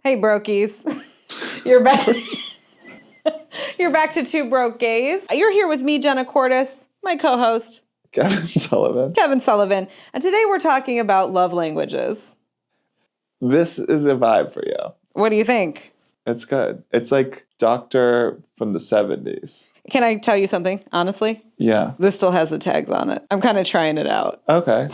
Hey, Brokies. You're back. You're back to Two Broke Gays. You're here with me, Jenna CORTIS, my co-host. Kevin Sullivan. And today we're talking about love languages. This is a vibe for you. What do you think? It's good. It's like Doctor from the 70s. Can I tell you something, honestly? Yeah. This still has the tags on it. I'm kind of trying it out. Okay.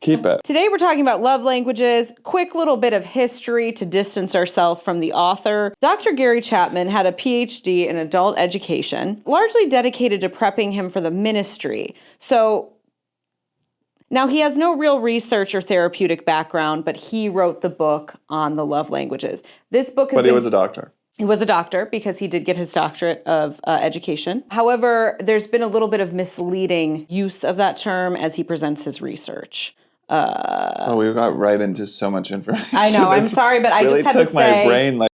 Keep it. Today we're talking about love languages. Quick little bit of history to distance ourselves from the author. Dr. Gary Chapman had a PhD in adult education, largely dedicated to prepping him for the ministry. So now he has no real research or therapeutic background, but he wrote the book on the love languages. This book is. But he was a doctor. He was a doctor because he did get his doctorate of education. However, there's been a little bit of misleading use of that term as he presents his research. We got right into so much information. I know. I'm sorry, but I just had to say. My brain like.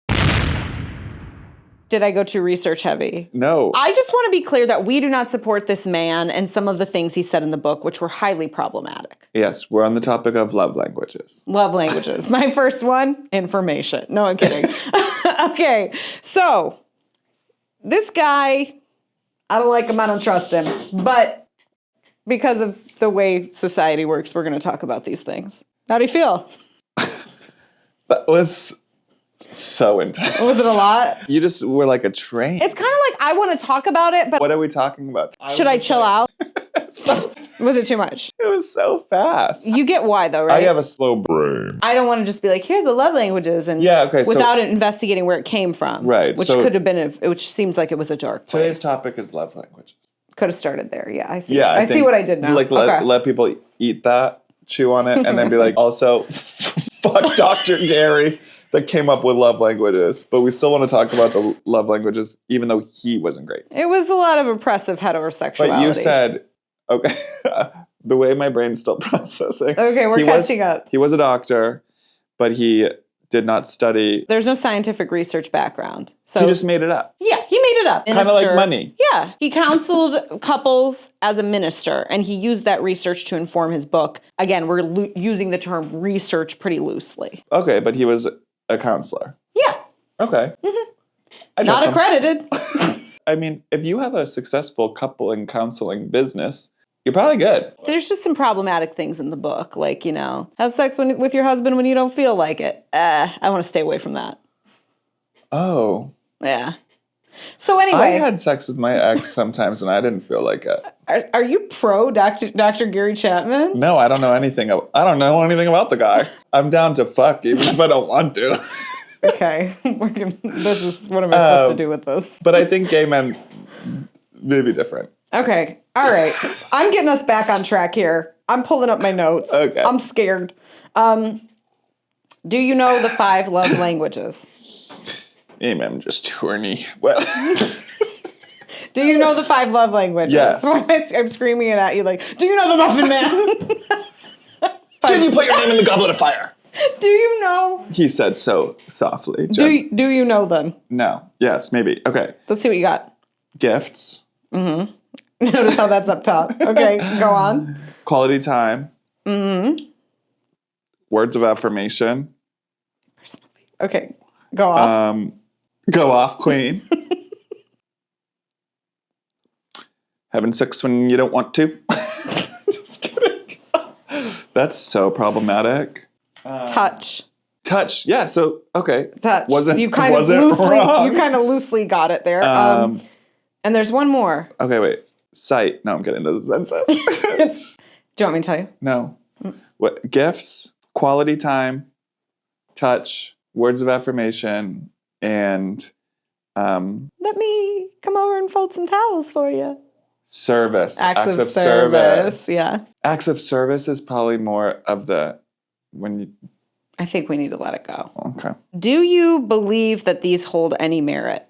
Did I go too research heavy? No. I just want to be clear that we do not support this man and some of the things he said in the book, which were highly problematic. Yes, we're on the topic of love languages. Love languages. My first one, information. No, I'm kidding. Okay, so this guy, I don't like him, I don't trust him, but because of the way society works, we're going to talk about these things. How do you feel? That was so intense. Was it a lot? You just were like a train. It's kind of like I want to talk about it, but What are we talking about? should I chill out? Was it too much? It was so fast. You get why though, right? I have a slow brain. I don't want to just be like, here's the love languages, and without investigating where it came from. Right. Which could have been, which seems like it was a dark place. Today's topic is love languages. Could have started there. Yeah, I see. Yeah, I see what I did now. Like let people eat that, chew on it, and then be like, also, fuck Dr. Gary that came up with love languages. But we still want to talk about the love languages, even though he wasn't great. It was a lot of oppressive heterosexuality. But you said, okay, the way my brain's still processing. Okay, we're catching up. He was a doctor, but he did not study. There's no scientific research background. So he just made it up. Yeah, he made it up. Kind of like money. Yeah. He counseled couples as a minister, and he used that research to inform his book. Again, we're using the term research pretty loosely. Okay, but he was a counselor. Yeah. Okay. Mm-hmm. Not accredited. I mean, if you have a successful couple and counseling business, you're probably good. There's just some problematic things in the book, like, have sex with your husband when you don't feel like it. I want to stay away from that. Oh. Yeah. So anyway. I had sex with my ex sometimes when I didn't feel like it. Are you pro Dr. Gary Chapman? No, I don't know anything. I don't know anything about the guy. I'm down to fuck even if I don't want to. Okay. What am I supposed to do with this? But I think gay men may be different. Okay. All right. I'm getting us back on track here. I'm pulling up my notes. Okay. I'm scared. Do you know the 5 love languages? Hey, man, I'm just horny. What? Do you know the 5 love languages? Yes. I'm screaming it at you like, do you know the Muffin Man? Didn't you put your name in the goblet of fire? Do you know? He said so softly. Do you know them? No. Yes, maybe. Okay. Let's see what you got. Gifts. Mm-hmm. Notice how that's up top. Okay, go on. Quality time. Mm-hmm. Words of affirmation. Okay, go off. Go off, queen. Having sex when you don't want to. Just kidding. That's so problematic. Touch. Touch. Yeah. So okay. Touch. You kind of loosely got it there. And there's one more. Okay, wait. Sight. No, I'm kidding. This is senseless. Do you want me to tell you? No. What? Gifts, quality time, touch, words of affirmation, and let me come over and fold some towels for you. Service. Acts of service. Yeah. Acts of service is probably more of the I think we need to let it go. Okay. Do you believe that these hold any merit?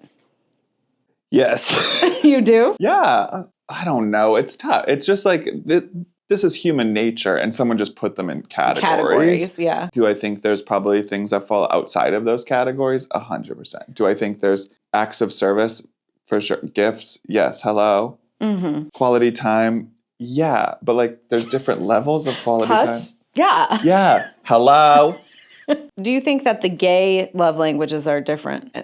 Yes. You do? Yeah. I don't know. It's tough. It's just like this is human nature, and someone just put them in categories. Yeah. Do I think there's probably things that fall outside of those categories? 100%. Do I think there's acts of service? For sure. Gifts? Yes. Hello. Mm-hmm. Quality time? Yeah. But there's different levels of quality time. Yeah. Yeah. Hello. Do you think that the gay love languages are different?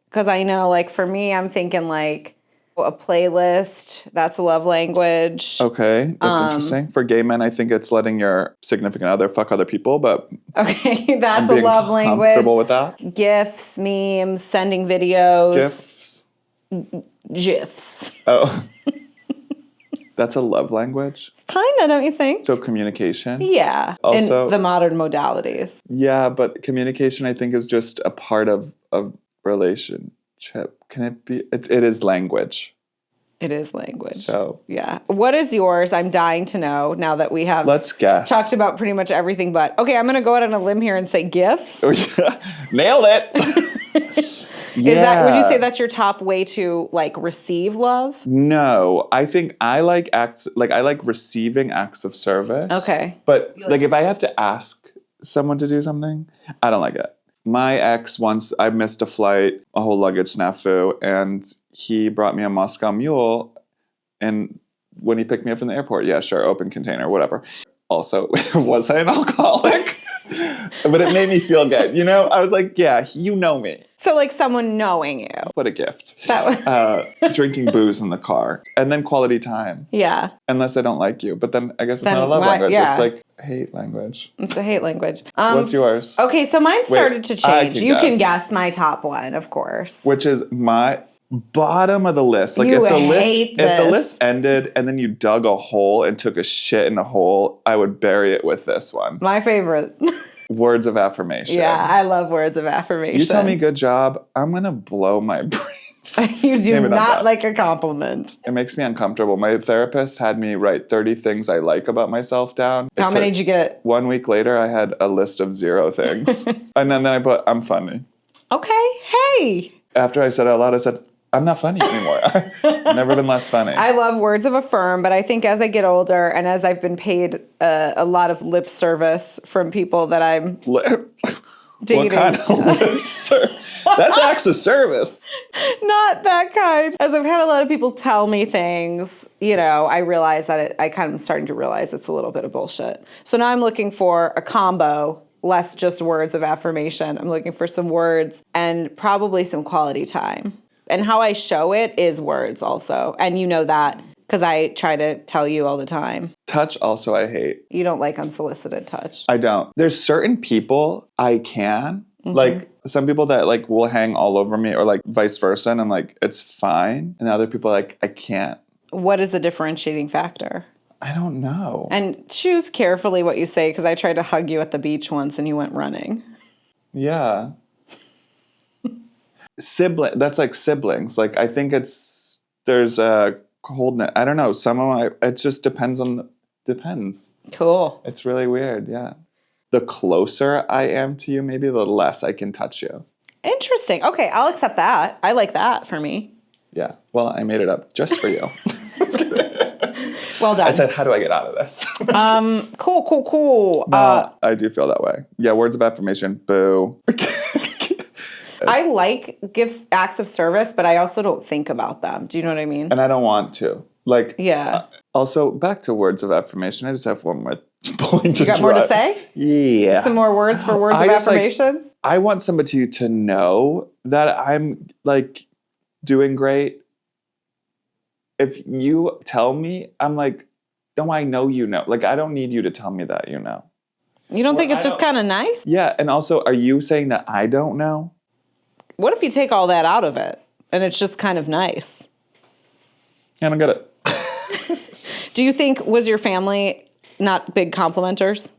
Because I know, like, for me, I'm thinking, like, a playlist, that's a love language. Okay, that's interesting. For gay men, I think it's letting your significant other fuck other people, but Okay, that's I'm a being love language. comfortable with that. GIFs, memes, sending videos. GIFs. GIFs. Oh. That's a love language? Kinda, don't you think? So communication? Yeah. Also, in the modern modalities. Yeah, but communication, I think, is just a part of a relationship. Can it be? It is language. It is language. So. Yeah. What is yours? I'm dying to know now that we have Let's guess. talked about pretty much everything but. Okay, I'm going to go out on a limb here and say GIFs. Nailed it. Is that, would you say that's your top way to like receive love? No, I think I like I like receiving acts of service. Okay. But like if I have to ask someone to do something, I don't like it. My ex once, I missed a flight, a whole luggage snafu, and he brought me a Moscow Mule, and when he picked me up from the airport, yeah, sure, open container, whatever. Also, was I an alcoholic? But it made me feel good. You know, I was like, yeah, you know me. So like someone knowing you. What a gift. That was drinking booze in the car. And then quality time. Yeah. Unless I don't like you. But then I guess it's not a love language. Yeah. It's like hate language. It's a hate language. What's yours? Okay, so mine started to change. You guess. can guess my top one, of course. Which is my bottom of the list. Like You if hate the this. list ended and then you dug a hole and took a shit in a hole, I would bury it with this one. My favorite. Words of affirmation. Yeah, I love words of affirmation. You tell me good job, I'm gonna blow my brains. You do Maybe not like a compliment. It makes me uncomfortable. My therapist had me write 30 things I like about myself down. How many did you get? 1 week later, I had a list of 0 things. And then I put, I'm funny. Okay, hey. After I said it out loud, I said, I'm not funny anymore. I've never been less funny. I love words of affirm, but I think as I get older and as I've been paid a lot of lip service from people that I'm dating. What kind of lip service? That's acts of service. Not that kind. As I've had a lot of people tell me things, you know, I realize that I kind of starting to realize it's a little bit of bullshit. So now I'm looking for a combo, less just words of affirmation. I'm looking for some words and probably some quality time. And how I show it is words also. And you know that because I try to tell you all the time. Touch also I hate. You don't like unsolicited touch. I don't. There's certain people I can. Like some people that like will hang all over me or like vice versa and like it's fine. And other people like I can't. What is the differentiating factor? I don't know. And choose carefully what you say because I tried to hug you at the beach once and you went running. Yeah. That's like siblings. Like I think there's a coldness. I don't know. It just depends. Cool. It's really weird. Yeah. The closer I am to you, maybe the less I can touch you. Interesting. Okay, I'll accept that. I like that for me. Yeah. Well, I made it up just for you. Well done. I said, how do I get out of this? Cool. No, I do feel that way. Yeah. Words of affirmation. Boo. I like gifts, acts of service, but I also don't think about them. Do you know what I mean? And I don't want to. Like, yeah. Also, back to words of affirmation. I just have one more point to You got more to say? Yeah. Some more words for words of affirmation? I want somebody to know that I'm like doing great. If you tell me, I'm like, no, I know you know. Like, I don't need you to tell me that you know. You don't think it's just kind of nice? Yeah. And also, are you saying that I don't know? What if you take all that out of it and it's just kind of nice? I don't get it. Do you think, was your family not big complimenters?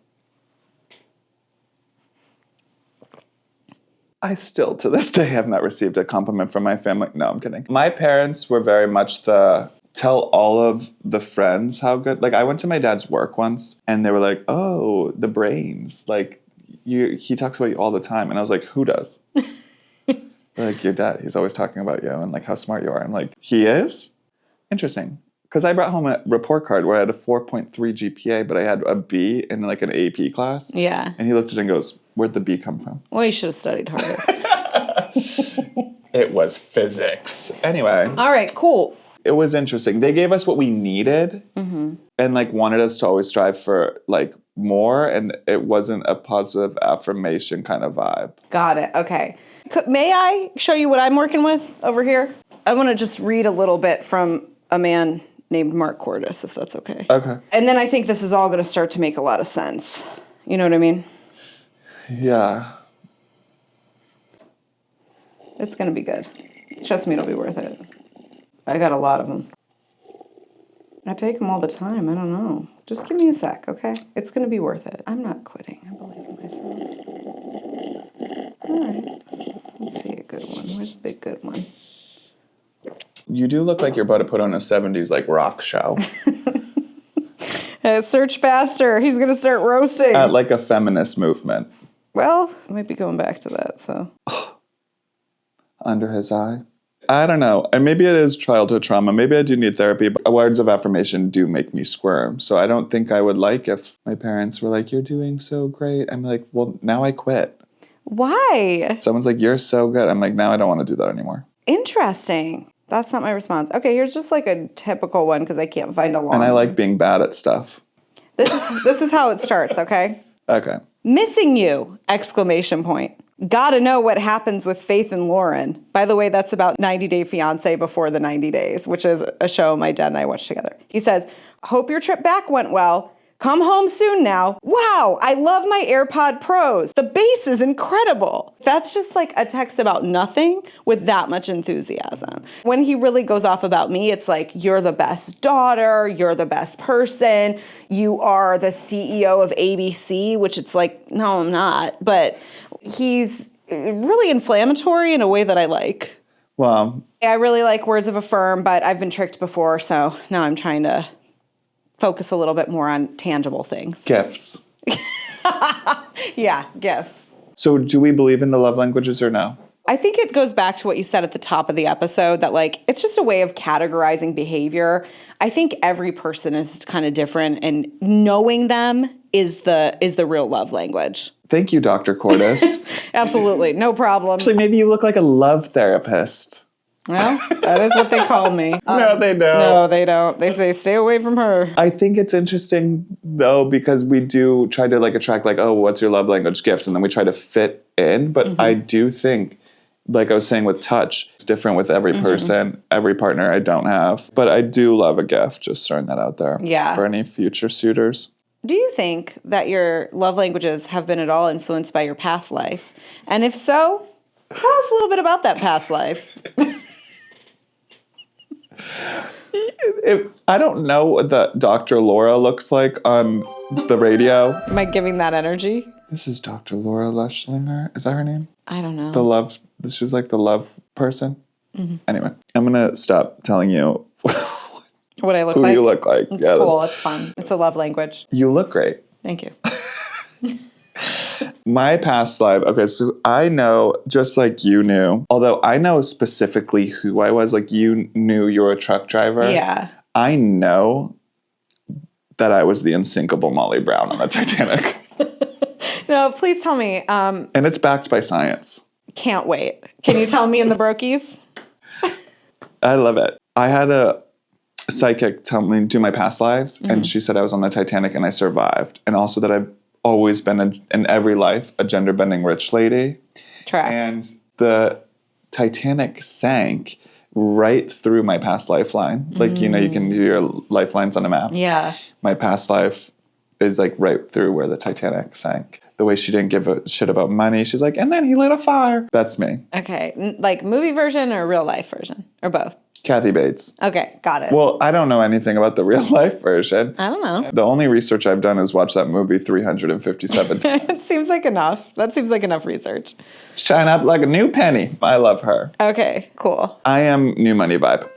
I still, to this day, have not received a compliment from my family. No, I'm kidding. My parents were very much tell all of the friends how good. Like, I went to my dad's work once, and they were like, oh, the brains. Like, he talks about you all the time. And I was like, who does? Like, your dad, he's always talking about you and, like, how smart you are. I'm like, he is? Interesting. Because I brought home a report card where I had a 4.3 GPA, but I had a B in, like, an AP class. Yeah. And he looked at it and goes, where'd the B come from? Well, you should have studied harder. It was physics. Anyway. All right, cool. It was interesting. They gave us what we needed and, like, wanted us to always strive for, like, more, and it wasn't a positive affirmation kind of vibe. Got it. Okay. May I show you what I'm working with over here? I want to just read a little bit from a man named Mark CORTIS, if that's okay. Okay. And then I think this is all going to start to make a lot of sense. You know what I mean? Yeah. It's going to be good. Trust me, it'll be worth it. I got a lot of them. I take them all the time. I don't know. Just give me a sec, okay? It's going to be worth it. I'm not quitting. I believe in myself. All right. Let's see a good one. Where's the big good one? You do look like you're about to put on a 70s like rock show. Search faster. He's going to start roasting. At like a feminist movement. Well, I might be going back to that, so. Under his eye. I don't know. And maybe it is childhood trauma. Maybe I do need therapy, but words of affirmation do make me squirm. So I don't think I would like if my parents were like, you're doing so great. I'm like, well, now I quit. Why? Someone's like, you're so good. I'm like, now I don't want to do that anymore. Interesting. That's not my response. Okay, here's just like a typical one because I can't find a long And I one. like being bad at stuff. This is how it starts, okay? Okay. Missing you! Exclamation point. Gotta know what happens with Faith and Lauren. By the way, that's about 90 Day Fiancé before the 90 days, which is a show my dad and I watched together. He says, hope your trip back went well. Come home soon now. Wow, I love my AirPod Pros. The bass is incredible. That's just like a text about nothing with that much enthusiasm. When he really goes off about me, it's like, you're the best daughter, you're the best person, you are the CEO of ABC, which it's like, no, I'm not. But he's really inflammatory in a way that I like. Well, I really like words of affirm, but I've been tricked before, so now I'm trying to focus a little bit more on tangible things. gifts. Yeah, gifts. So do we believe in the love languages or no? I think it goes back to what you said at the top of the episode that like it's just a way of categorizing behavior. I think every person is kind of different and knowing them is the real love language. Thank you, Dr. CORTIS. Absolutely, no problem. Actually, maybe you look like a love therapist. Well, that is what they call me. No, they don't. No, they don't. They say stay away from her. I think it's interesting though because we do try to like attract like, oh, what's your love language? Gifts, and then we try to fit in. But I do think, like I was saying with touch, it's different with every person, every partner I don't have. But I do love a gift. Just throwing that out there. Yeah. For any future suitors. Do you think that your love languages have been at all influenced by your past life? And if so, tell us a little bit about that past life. I don't know what the Dr. Laura looks like on the radio. Am I giving that energy? This is Dr. Laura Lushlinger. Is that her name? I don't know. The love. She's like the love person. Anyway, I'm gonna stop telling you What I look who like? you look like. It's cool. It's fun. It's a love language. You look great. Thank you. My past life, okay, so I know, just like you knew, although I know specifically who I was, like you knew you were a truck driver. Yeah. I know that I was the unsinkable Molly Brown on the Titanic. No, please tell me. And it's backed by science. Can't wait. Can you tell me in the Brokies? I love it. I had a psychic tell me do my past lives, and she said I was on the Titanic and I survived. And also that I've always been in every life a gender bending rich lady. Tracks. And the Titanic sank right through my past lifeline. Like, you know, you can do your lifelines on a map. Yeah. My past life is like right through where the Titanic sank. The way she didn't give a shit about money. She's like, and then he lit a fire. That's me. Okay. Like movie version or real life version? Or both? Kathy Bates. Okay. Got it. Well, I don't know anything about the real life version. I don't know. The only research I've done is watch that movie 357 times. It seems like enough. That seems like enough research. Shine up like a new penny. I love her. Okay. Cool. I am new money vibe.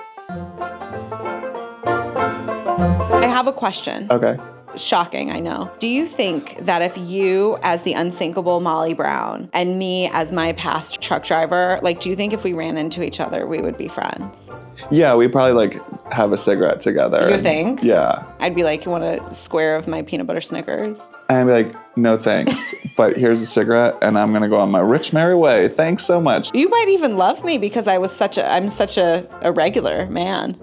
I have a question. Okay. Shocking, I know. Do you think that if you as the unsinkable Molly Brown and me as my past truck driver, like, do you think if we ran into each other, we would be friends? Yeah, we probably like have a cigarette together. You think? Yeah. I'd be like, you want a square of my peanut butter Snickers? And I'd be like, no thanks, but here's a cigarette and I'm gonna go on my rich merry way. Thanks so much. You might even love me because I'm such a regular man.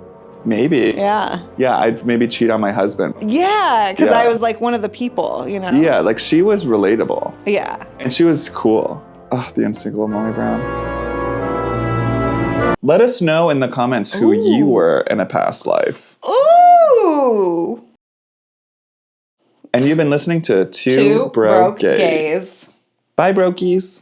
Maybe. Yeah. Yeah, I'd maybe cheat on my husband. Yeah, because Yeah. I was like one of the people, you know? Yeah, like she was relatable. Yeah. And she was cool. Oh, the unsinkable Molly Brown. Let us know in the comments who you were in a past life. Ooh! And you've been listening to Two Broke Gays. Bye, Brokies.